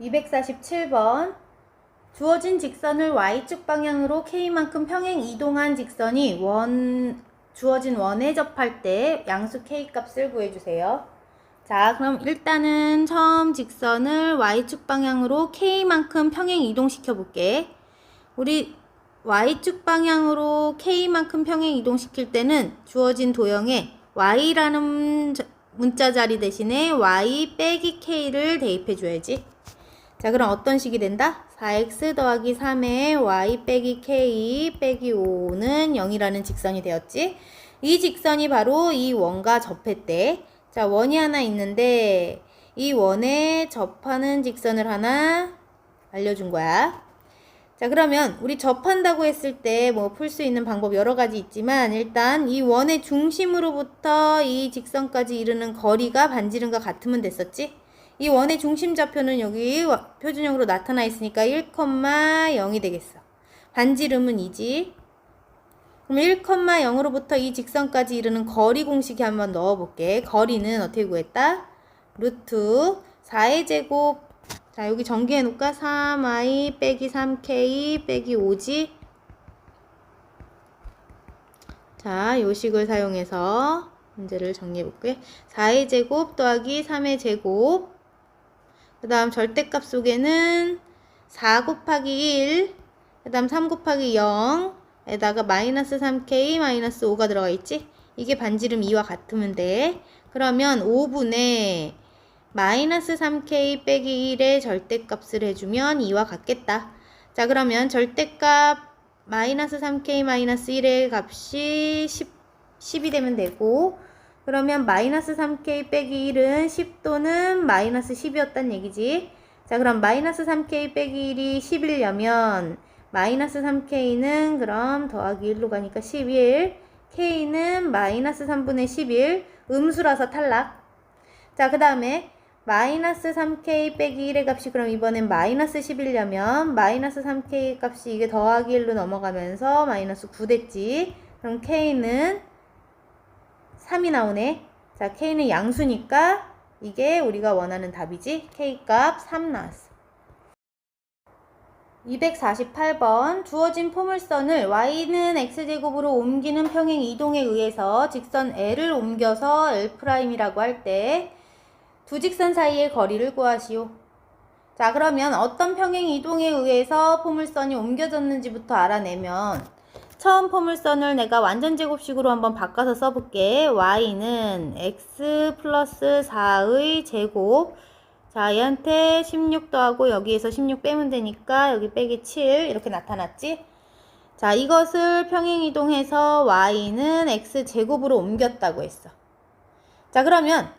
247번. 주어진 직선을 y축 방향으로 k만큼 평행 이동한 직선이 주어진 원에 접할 때 양수 k 값을 구해주세요. 자, 그럼 일단은 처음 직선을 y축 방향으로 k만큼 평행 이동시켜 볼게. 우리 y축 방향으로 k만큼 평행 이동시킬 때는 주어진 도형에 y라는 문자 자리 대신에 y 빼기 k를 대입해 줘야지. 자, 그럼 어떤 식이 된다? 4x 더하기 3의 y 빼기 k 빼기 5는 0이라는 직선이 되었지. 이 직선이 바로 이 원과 접했대. 자, 원이 하나 있는데 이 원에 접하는 직선을 하나 알려준 거야. 자, 그러면 우리 접한다고 했을 때 뭐 풀 수 있는 방법 여러 가지 있지만 일단 이 원의 중심으로부터 이 직선까지 이르는 거리가 반지름과 같으면 됐었지. 이 원의 중심 좌표는 여기 표준형으로 나타나 있으니까 1,0이 되겠어. 반지름은 2지. 그럼 1,0으로부터 이 직선까지 이르는 거리 공식에 한번 넣어볼게. 거리는 어떻게 구했다? 루트 4의 제곱. 자, 여기 전개해 놓을까? 3y 빼기 3k 빼기 5지. 자, 요 식을 사용해서 문제를 정리해 볼게. 4의 제곱 더하기 3의 제곱. 그 다음 절대값 속에는 4 곱하기 1, 그 다음 3 곱하기 0, 에다가 마이너스 3k 마이너스 5가 들어가 있지? 이게 반지름 2와 같으면 돼. 그러면 5분의 마이너스 3k 빼기 1의 절대값을 해주면 2와 같겠다. 자, 그러면 절대값 마이너스 3k 마이너스 1의 값이 10이 되면 되고, 그러면 마이너스 3k 빼기 1은 10 또는 마이너스 10이었단 얘기지. 자, 그럼 마이너스 3k 빼기 1이 10이려면 마이너스 3k는 그럼 더하기 1로 가니까 11, k는 마이너스 3분의 11, 음수라서 탈락. 자, 그 다음에 마이너스 3k 빼기 1의 값이 그럼 이번엔 마이너스 10이려면 마이너스 3k 값이 이게 더하기 1로 넘어가면서 마이너스 9 됐지. 그럼 k는 3이 나오네. 자, k는 양수니까 이게 우리가 원하는 답이지. k값 3 나왔어. 248번. 주어진 포물선을 y는 x제곱으로 옮기는 평행 이동에 의해서 직선 l을 옮겨서 L'이라고 할 때 두 직선 사이의 거리를 구하시오. 자, 그러면 어떤 평행 이동에 의해서 포물선이 옮겨졌는지부터 알아내면 처음 포물선을 내가 완전 제곱식으로 한번 바꿔서 써볼게. y는 x 플러스 4의 제곱. 자, 얘한테 16 더하고 여기에서 16 빼면 되니까 여기 빼기 7 이렇게 나타났지? 자, 이것을 평행 이동해서 y는 x 제곱으로 옮겼다고 했어. 자, 그러면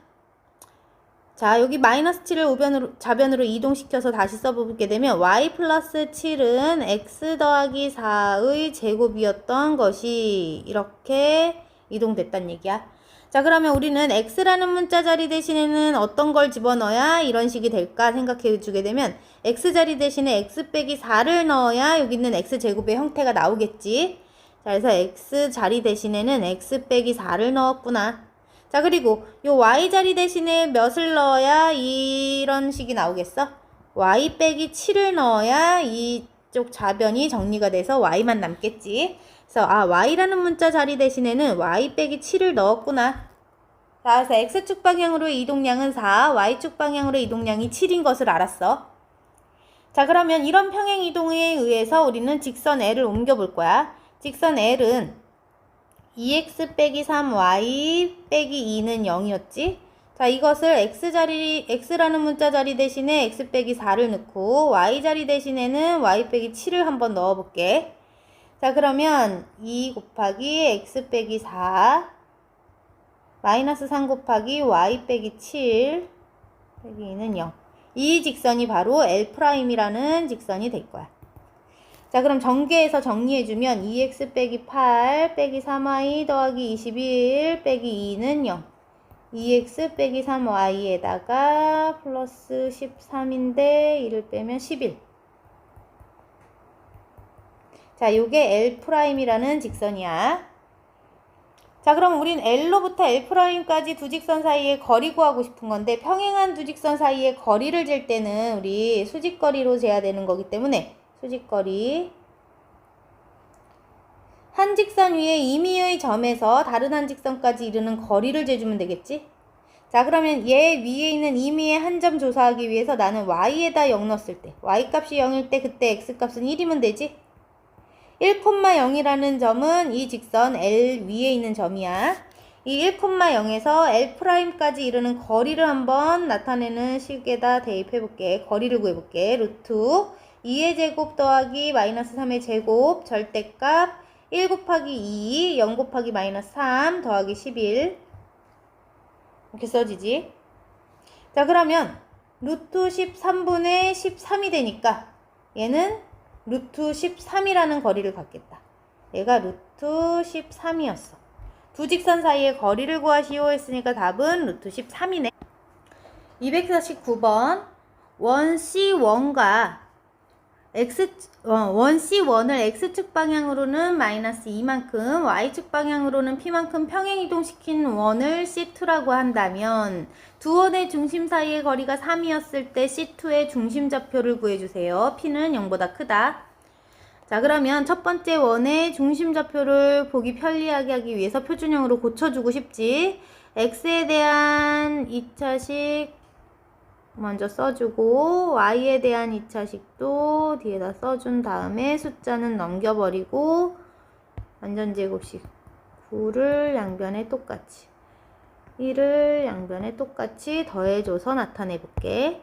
자, 여기 마이너스 7을 좌변으로 이동시켜서 다시 써보게 되면 y 플러스 7은 x 더하기 4의 제곱이었던 것이 이렇게 이동됐단 얘기야. 자, 그러면 우리는 x라는 문자 자리 대신에는 어떤 걸 집어넣어야 이런 식이 될까 생각해 주게 되면 x 자리 대신에 x 빼기 4를 넣어야 여기 있는 x제곱의 형태가 나오겠지. 자, 그래서 x 자리 대신에는 x 빼기 4를 넣었구나. 자, 그리고 요 y 자리 대신에 몇을 넣어야 이런 식이 나오겠어? y 빼기 7을 넣어야 이쪽 좌변이 정리가 돼서 y만 남겠지. 그래서 y라는 문자 자리 대신에는 y 빼기 7을 넣었구나. 자, 그래서 x축 방향으로의 이동량은 4, y축 방향으로의 이동량이 7인 것을 알았어. 자, 그러면 이런 평행 이동에 의해서 우리는 직선 L을 옮겨볼 거야. 직선 L은 2x 빼기 3y 빼기 2는 0이었지? 자, 이것을 x라는 문자 자리 대신에 x 빼기 4를 넣고 y 자리 대신에는 y 빼기 7을 한번 넣어볼게. 자, 그러면 2 곱하기 x 빼기 4 마이너스 3 곱하기 y 빼기 7 빼기 2는 0. 이 직선이 바로 L'이라는 직선이 될 거야. 자, 그럼 전개해서 정리해주면 2x 빼기 8 빼기 3y 더하기 21 빼기 2는 0. 2x 빼기 3y에다가 플러스 13인데 1을 빼면 11. 자, 요게 L'이라는 직선이야. 자, 그럼 우린 L로부터 L'까지 두 직선 사이의 거리 구하고 싶은 건데 평행한 두 직선 사이의 거리를 잴 때는 우리 수직거리로 재야 되는 거기 때문에 수직거리 한 직선 위에 임의의 점에서 다른 한 직선까지 이르는 거리를 재주면 되겠지? 자, 그러면 얘 위에 있는 임의의 한 점 조사하기 위해서 나는 y에다 0 넣었을 때 y값이 0일 때 그때 x값은 1이면 되지? 1,0이라는 점은 이 직선 L 위에 있는 점이야. 이 1,0에서 L'까지 이르는 거리를 한번 나타내는 식에다 대입해볼게. 거리를 구해볼게. 루트 2의 제곱 더하기 마이너스 3의 제곱 절대값 1 곱하기 2, 0 곱하기 마이너스 3 더하기 11 이렇게 써지지. 자, 그러면 루트 13분의 13이 되니까 얘는 루트 13이라는 거리를 갖겠다. 얘가 루트 13이었어. 두 직선 사이의 거리를 구하시오 했으니까 답은 루트 13이네. 249번 원 C1과 원 C1을 X축 방향으로는 마이너스 2만큼, Y축 방향으로는 P만큼 평행이동시킨 원을 C2라고 한다면 두 원의 중심 사이의 거리가 3이었을 때 C2의 중심좌표를 구해주세요. P는 0보다 크다. 자, 그러면 첫 번째 원의 중심좌표를 보기 편리하게 하기 위해서 표준형으로 고쳐주고 싶지. X에 대한 2차식 먼저 써주고 y에 대한 2차식도 뒤에다 써준 다음에 숫자는 넘겨버리고 완전제곱식 9를 양변에 똑같이 1을 양변에 똑같이 더해줘서 나타내볼게.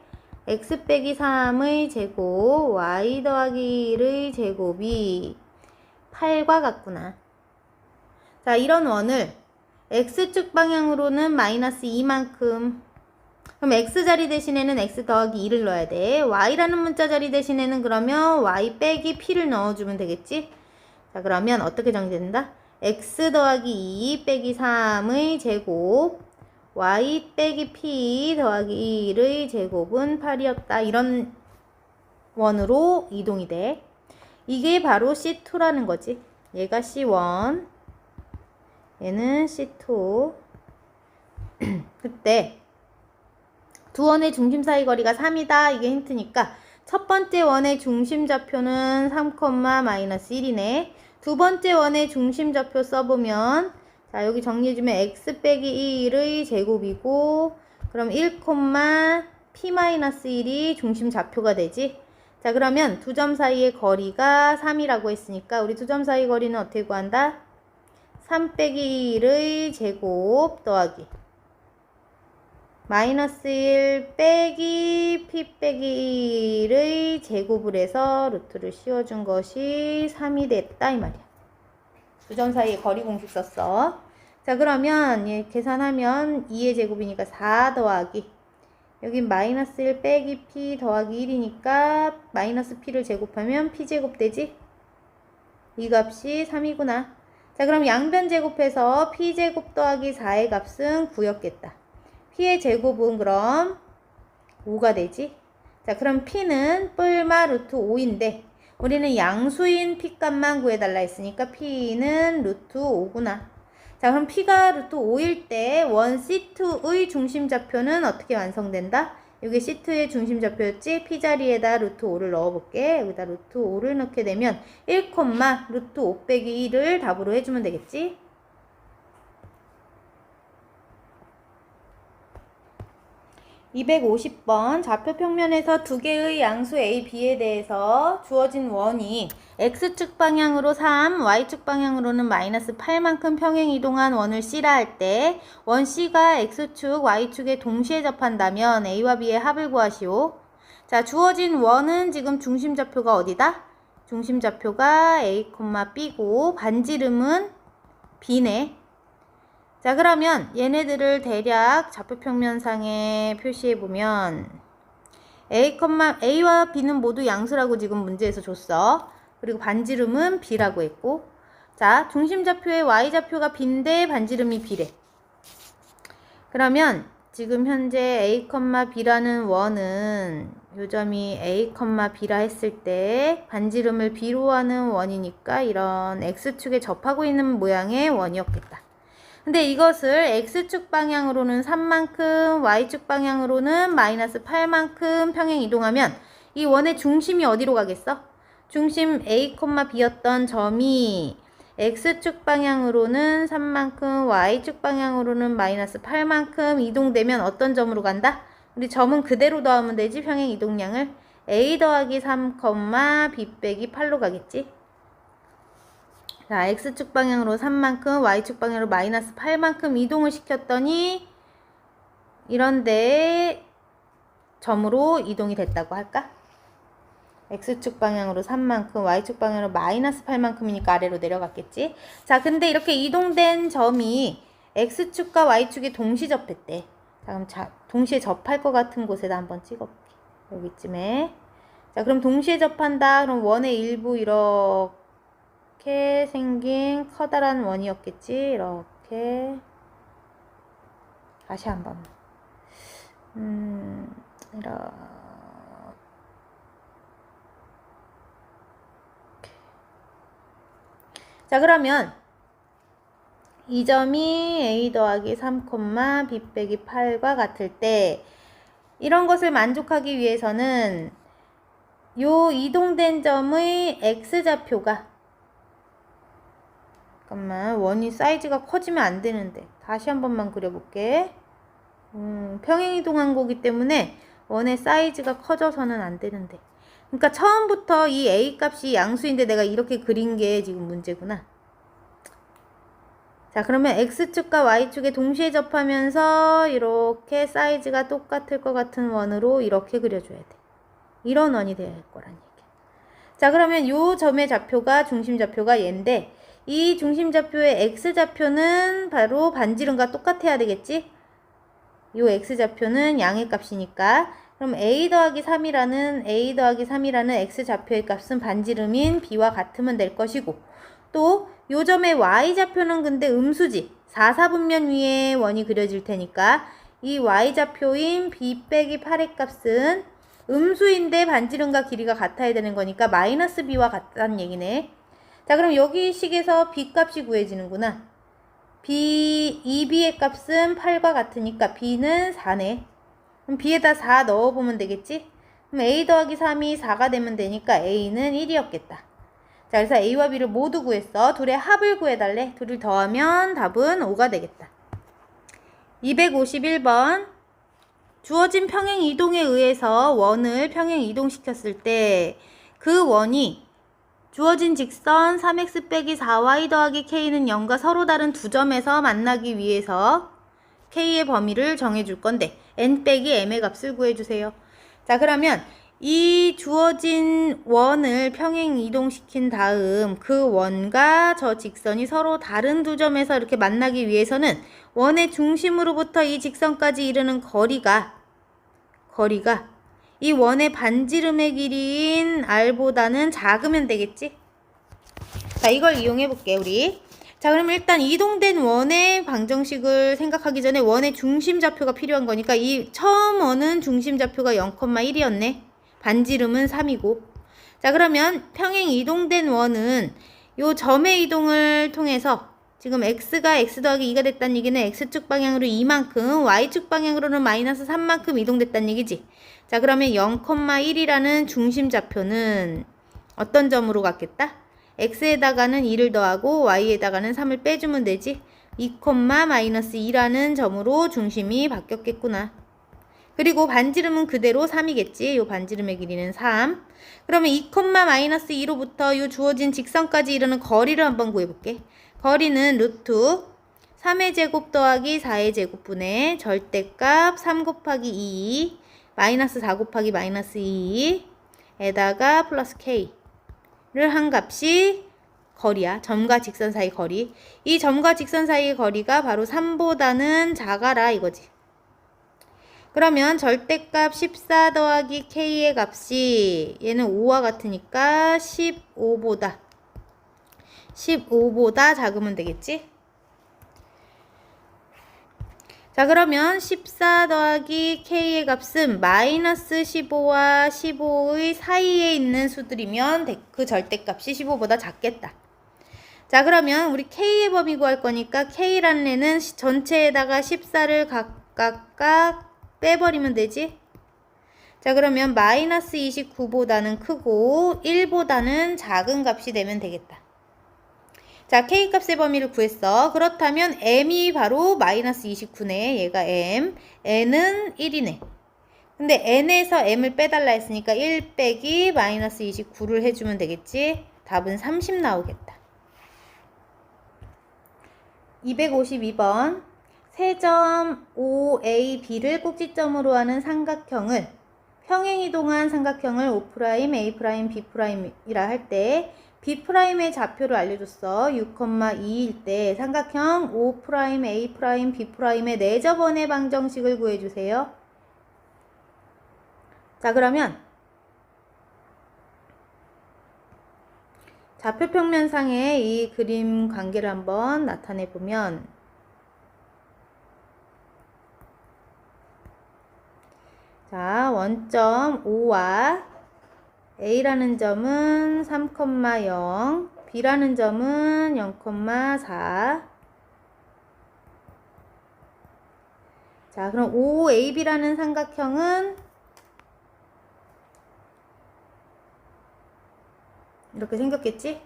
x 빼기 3의 제곱 y 더하기 1의 제곱이 8과 같구나. 자, 이런 원을 x축 방향으로는 마이너스 2만큼, 그럼 x자리 대신에는 x 더하기 2를 넣어야 돼. y라는 문자 자리 대신에는 그러면 y 빼기 p를 넣어주면 되겠지? 자, 그러면 어떻게 정리된다? x 더하기 2 빼기 3의 제곱 y 빼기 p 더하기 1의 제곱은 8이었다. 이런 원으로 이동이 돼. 이게 바로 C2라는 거지. 얘가 C1, 얘는 C2. 그때 두 원의 중심 사이 거리가 3이다. 이게 힌트니까 첫 번째 원의 중심 좌표는 3, 마이너스 1이네. 두 번째 원의 중심 좌표 써보면 자, 여기 정리해주면 x 빼기 1의 제곱이고 그럼 1, p 마이너스 1이 중심 좌표가 되지. 자, 그러면 두 점 사이의 거리가 3이라고 했으니까 우리 두 점 사이 거리는 어떻게 구한다? 3 빼기 1의 제곱 더하기 마이너스 1 빼기 p 빼기 1의 제곱을 해서 루트를 씌워준 것이 3이 됐다 이 말이야. 두 점 사이의 거리 공식 썼어. 자, 그러면 얘 계산하면 2의 제곱이니까 4 더하기 여기 마이너스 1 빼기 p 더하기 1이니까 마이너스 p를 제곱하면 p제곱 되지? 이 값이 3이구나. 자, 그럼 양변 제곱해서 p제곱 더하기 4의 값은 9였겠다. p의 제곱은 그럼 5가 되지? 자, 그럼 p는 뿔마 루트 5인데 우리는 양수인 p값만 구해달라 했으니까 p는 루트 5구나. 자, 그럼 p가 루트 5일 때 원 C2의 중심좌표는 어떻게 완성된다? 여기 C2의 중심좌표였지? p 자리에다 루트 5를 넣어볼게. 여기다 루트 5를 넣게 되면 1, 루트 5 빼기 1을 답으로 해주면 되겠지? 250번 좌표 평면에서 두 개의 양수 A, B에 대해서 주어진 원이 X축 방향으로 3, Y축 방향으로는 마이너스 8만큼 평행 이동한 원을 C라 할 때 원 C가 X축, Y축에 동시에 접한다면 A와 B의 합을 구하시오. 자, 주어진 원은 지금 중심좌표가 어디다? 중심좌표가 A, B고 반지름은 B네. 자, 그러면 얘네들을 대략 좌표평면상에 표시해보면 A와 B는 모두 양수라고 지금 문제에서 줬어. 그리고 반지름은 B라고 했고, 자, 중심좌표의 Y좌표가 B인데 반지름이 B래. 그러면 지금 현재 A, B라는 원은 요점이 A, B라 했을 때 반지름을 B로 하는 원이니까 이런 X축에 접하고 있는 모양의 원이었겠다. 근데 이것을 x축 방향으로는 3만큼, y축 방향으로는 마이너스 8만큼 평행 이동하면 이 원의 중심이 어디로 가겠어? 중심 a, b였던 점이 x축 방향으로는 3만큼, y축 방향으로는 마이너스 8만큼 이동되면 어떤 점으로 간다? 우리 점은 그대로 더하면 되지, 평행 이동량을. a 더하기 3, b 빼기 8로 가겠지? 자, x축 방향으로 3만큼, y축 방향으로 마이너스 8만큼 이동을 시켰더니 이런데 점으로 이동이 됐다고 할까? x축 방향으로 3만큼, y축 방향으로 마이너스 8만큼이니까 아래로 내려갔겠지? 자, 근데 이렇게 이동된 점이 x축과 y축이 동시 접했대. 자, 그럼 동시에 접할 것 같은 곳에다 한번 찍어볼게. 여기쯤에. 자, 그럼 동시에 접한다. 그럼 원의 일부 이렇게 생긴 커다란 원이었겠지? 이렇게. 다시 한번. 이렇게. 자, 그러면 이 점이 a 더하기 3, b 빼기 8과 같을 때 이런 것을 만족하기 위해서는 요 이동된 점의 x좌표가 잠깐만 원이 사이즈가 커지면 안 되는데 다시 한 번만 그려볼게. 평행 이동한 거기 때문에 원의 사이즈가 커져서는 안 되는데 그러니까 처음부터 이 a 값이 양수인데 내가 이렇게 그린 게 지금 문제구나. 자, 그러면 x축과 y축에 동시에 접하면서 이렇게 사이즈가 똑같을 것 같은 원으로 이렇게 그려줘야 돼. 이런 원이 되어야 할 거란 얘기야. 자, 그러면 요 점의 좌표가 중심좌표가 얘인데 이 중심좌표의 x좌표는 바로 반지름과 똑같아야 되겠지? 요 x좌표는 양의 값이니까 그럼 a 더하기 3이라는 x좌표의 값은 반지름인 b와 같으면 될 것이고 또 요 점의 y좌표는 근데 음수지. 4, 4분면 위에 원이 그려질 테니까 이 y좌표인 b 빼기 8의 값은 음수인데 반지름과 길이가 같아야 되는 거니까 마이너스 b와 같다는 얘기네. 자, 그럼 여기 식에서 b 값이 구해지는구나. 이 b의 값은 8과 같으니까 b는 4네. 그럼 b에다 4 넣어보면 되겠지? 그럼 a 더하기 3이 4가 되면 되니까 a는 1이었겠다. 자, 그래서 a와 b를 모두 구했어. 둘의 합을 구해달래. 둘을 더하면 답은 5가 되겠다. 251번. 주어진 평행 이동에 의해서 원을 평행 이동시켰을 때 그 원이 주어진 직선 3x 빼기 4y 더하기 k는 0과 서로 다른 두 점에서 만나기 위해서 k의 범위를 정해줄 건데 n 빼기 m의 값을 구해주세요. 자, 그러면 이 주어진 원을 평행 이동시킨 다음 그 원과 저 직선이 서로 다른 두 점에서 이렇게 만나기 위해서는 원의 중심으로부터 이 직선까지 이르는 거리가 이 원의 반지름의 길이인 r보다는 작으면 되겠지? 자, 이걸 이용해 볼게 우리. 자, 그럼 일단 이동된 원의 방정식을 생각하기 전에 원의 중심좌표가 필요한 거니까 이 처음 원은 중심좌표가 0,1이었네. 반지름은 3이고. 자, 그러면 평행 이동된 원은 요 점의 이동을 통해서 지금 x가 x 더하기 2가 됐다는 얘기는 x축 방향으로 2만큼, y축 방향으로는 마이너스 3만큼 이동됐다는 얘기지. 자, 그러면 0,1이라는 중심좌표는 어떤 점으로 갔겠다? x에다가는 2를 더하고 y에다가는 3을 빼주면 되지. 2, 마이너스 2라는 점으로 중심이 바뀌었겠구나. 그리고 반지름은 그대로 3이겠지. 요 반지름의 길이는 3. 그러면 2, 마이너스 2로부터 요 주어진 직선까지 이르는 거리를 한번 구해볼게. 거리는 루트 3의 제곱 더하기 4의 제곱분의 절대값 3 곱하기 2 마이너스 4 곱하기 마이너스 2에다가 플러스 k를 한 값이 거리야. 점과 직선 사이 거리. 이 점과 직선 사이의 거리가 바로 3보다는 작아라 이거지. 그러면 절대값 14 더하기 k의 값이 얘는 5와 같으니까 15보다 작으면 되겠지? 자, 그러면 14 더하기 k의 값은 마이너스 15와 15의 사이에 있는 수들이면 그 절대값이 15보다 작겠다. 자, 그러면 우리 K의 범위 구할 거니까 K라는 애는 전체에다가 14를 각각 빼버리면 되지. 자, 그러면 마이너스 29보다는 크고 1보다는 작은 값이 되면 되겠다. 자, K값의 범위를 구했어. 그렇다면 M이 바로 마이너스 29네. 얘가 M. N은 1이네. 근데 N에서 M을 빼달라 했으니까 1 빼기 마이너스 29를 해주면 되겠지. 답은 30 나오겠다. 252번. 세점 OAB를 꼭지점으로 하는 삼각형을 평행이동한 삼각형을 O'A', B'이라 할 때 B'의 좌표를 알려줬어. 6,2일 때 삼각형 O', A', B'의 내접원의 방정식을 구해주세요. 자, 그러면 좌표평면상의 이 그림 관계를 한번 나타내보면, 자, 원점 O와 A라는 점은 3,0, B라는 점은 0,4. 자, 그럼 OAB라는 삼각형은 이렇게 생겼겠지?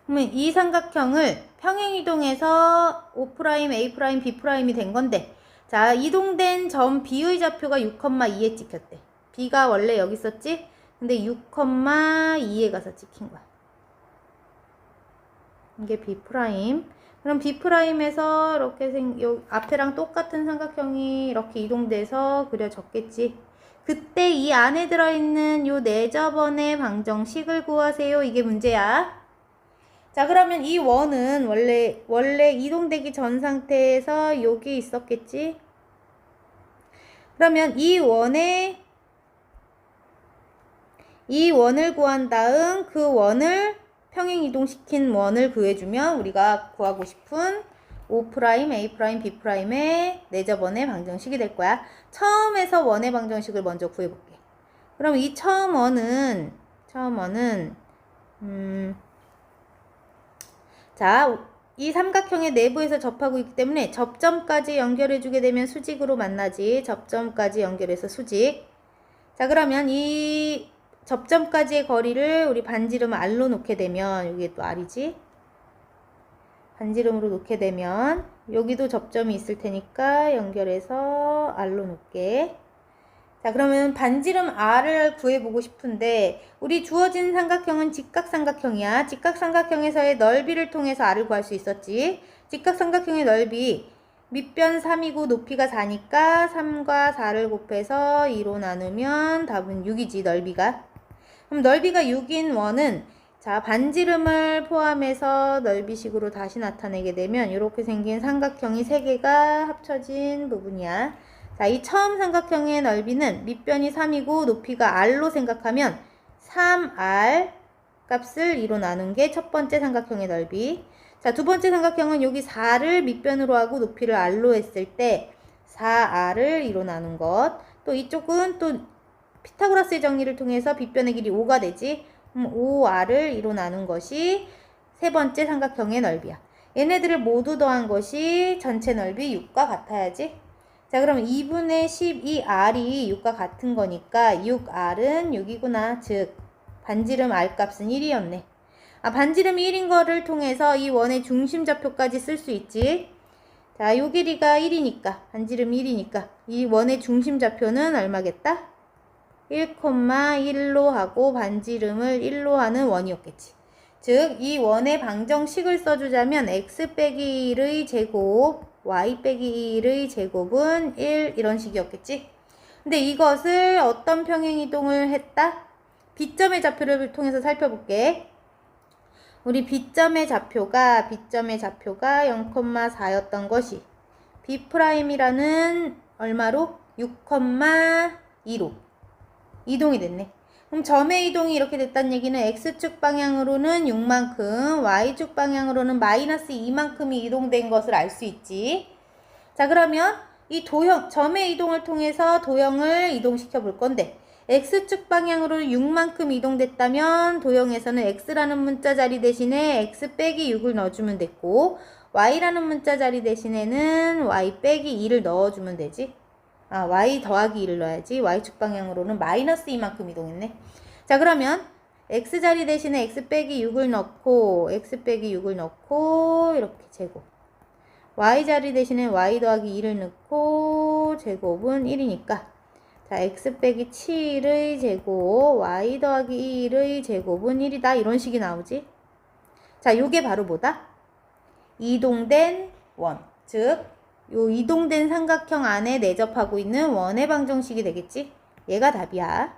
그러면 이 삼각형을 평행이동해서 O', A', B'이 된 건데, 자, 이동된 점 B의 좌표가 6,2에 찍혔대. B가 원래 여기 있었지? 근데 6,2에 가서 찍힌 거야. 이게 B'. 그럼 B'에서 이렇게 앞에랑 똑같은 삼각형이 이렇게 이동돼서 그려졌겠지. 그때 이 안에 들어있는 요 내접원의 방정식을 구하세요. 이게 문제야. 자, 그러면 이 원은 원래 이동되기 전 상태에서 여기 있었겠지. 그러면 이 원을 구한 다음 그 원을 평행 이동시킨 원을 구해주면 우리가 구하고 싶은 O', A', B'의 내접원의 방정식이 될 거야. 처음에서 원의 방정식을 먼저 구해볼게. 그럼 이 처음 원은 자, 이 삼각형의 내부에서 접하고 있기 때문에 접점까지 연결해주게 되면 수직으로 만나지. 접점까지 연결해서 수직. 자, 그러면 이 접점까지의 거리를 우리 반지름 R로 놓게 되면, 여기에 또 R이지. 반지름으로 놓게 되면 여기도 접점이 있을 테니까 연결해서 R로 놓게. 자, 그러면 반지름 R을 구해보고 싶은데 우리 주어진 삼각형은 직각삼각형이야. 직각삼각형에서의 넓이를 통해서 R을 구할 수 있었지. 직각삼각형의 넓이 밑변 3이고 높이가 4니까 3과 4를 곱해서 2로 나누면 답은 6이지, 넓이가. 그럼 넓이가 6인 원은, 자, 반지름을 포함해서 넓이식으로 다시 나타내게 되면 이렇게 생긴 삼각형이 3개가 합쳐진 부분이야. 자, 이 처음 삼각형의 넓이는 밑변이 3이고 높이가 R로 생각하면 3R 값을 2로 나눈 게 첫 번째 삼각형의 넓이. 자, 두 번째 삼각형은 여기 4를 밑변으로 하고 높이를 R로 했을 때 4R을 2로 나눈 것. 또 이쪽은 또 피타고라스의 정리를 통해서 빗변의 길이 5가 되지. 5R을 2로 나눈 것이 세 번째 삼각형의 넓이야. 얘네들을 모두 더한 것이 전체 넓이 6과 같아야지. 자, 그럼 2분의 12R이 6과 같은 거니까 6R은 6이구나. 즉 반지름 R 값은 1이었네. 아, 반지름이 1인 거를 통해서 이 원의 중심 좌표까지 쓸 수 있지. 자, 요 길이가 1이니까, 반지름이 1이니까 이 원의 중심 좌표는 얼마겠다? 1,1로 하고 반지름을 1로 하는 원이었겠지. 즉, 이 원의 방정식을 써주자면 x 빼기 1의 제곱, y 빼기 1의 제곱은 1 이런 식이었겠지. 근데 이것을 어떤 평행이동을 했다? B점의 좌표를 통해서 살펴볼게. 우리 B점의 좌표가 0,4였던 것이 B'이라는 얼마로? 6,2로 이동이 됐네. 그럼 점의 이동이 이렇게 됐다는 얘기는 X축 방향으로는 6만큼, Y축 방향으로는 마이너스 2만큼이 이동된 것을 알 수 있지. 자, 그러면 이 도형, 점의 이동을 통해서 도형을 이동시켜 볼 건데 x축 방향으로 6만큼 이동됐다면 도형에서는 x라는 문자 자리 대신에 x 빼기 6을 넣어주면 됐고 y라는 문자 자리 대신에는 y 빼기 2를 넣어주면 되지. 아, y 더하기 2를 넣어야지. y축 방향으로는 마이너스 2만큼 이동했네. 자, 그러면 x 자리 대신에 x 빼기 6을 넣고 x 빼기 6을 넣고 이렇게 제곱. y 자리 대신에 y 더하기 2를 넣고 제곱은 1이니까 자, x 빼기 7의 제곱, y 더하기 1의 제곱은 1이다. 이런 식이 나오지. 자, 요게 바로 뭐다? 이동된 원. 즉, 요 이동된 삼각형 안에 내접하고 있는 원의 방정식이 되겠지. 얘가 답이야.